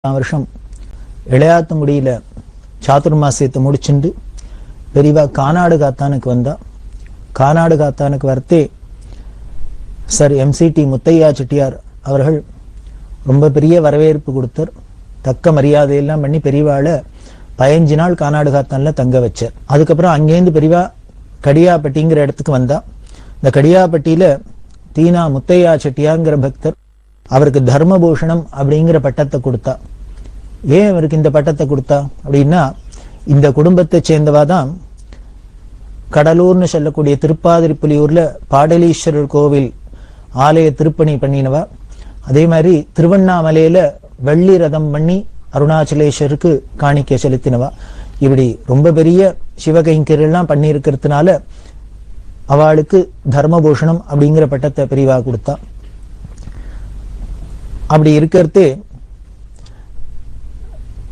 வருஷம் இளையாத்தங்குடியில சாதுர்மாசியத்தை முடிச்சுண்டு பெரியவா கானாடு காத்தானுக்கு வந்தா. கானாடு காத்தானுக்கு வரத்தே சார் எம்சிடி முத்தையா செட்டியார் அவர்கள் ரொம்ப பெரிய வரவேற்பு கொடுத்தார். தக்க மரியாதையெல்லாம் பண்ணி பெரியவாளை 15 நாள் கானாடு காத்தான்ல தங்க வச்சார். அதுக்கப்புறம் அங்கேருந்து பெரியவா கடியாப்பட்டிங்கிற இடத்துக்கு வந்தா. இந்த கடியாப்பட்டியில தீனா முத்தையா செட்டியார்ங்கிற பக்தர் அவருக்கு தர்மபூஷணம் அப்படிங்கிற பட்டத்தை கொடுத்தா. ஏன் அவருக்கு இந்த பட்டத்தை கொடுத்தா அப்படின்னா, இந்த குடும்பத்தை சேர்ந்தவாதான் கடலூர்னு சொல்லக்கூடிய திருப்பாதிரிப்புலியூர்ல பாடலீஸ்வரர் கோவில் ஆலய திருப்பணி பண்ணினவா. அதே மாதிரி திருவண்ணாமலையில வெள்ளி ரதம் பண்ணி அருணாச்சலேஸ்வருக்கு காணிக்கை செலுத்தினவா. இப்படி ரொம்ப பெரிய சிவகைங்கரெல்லாம் பண்ணி இருக்கிறதுனால அவளுக்கு தர்மபூஷணம் அப்படிங்கிற பட்டத்தை பெரியவா கொடுத்தா. அப்படி இருக்கிறதே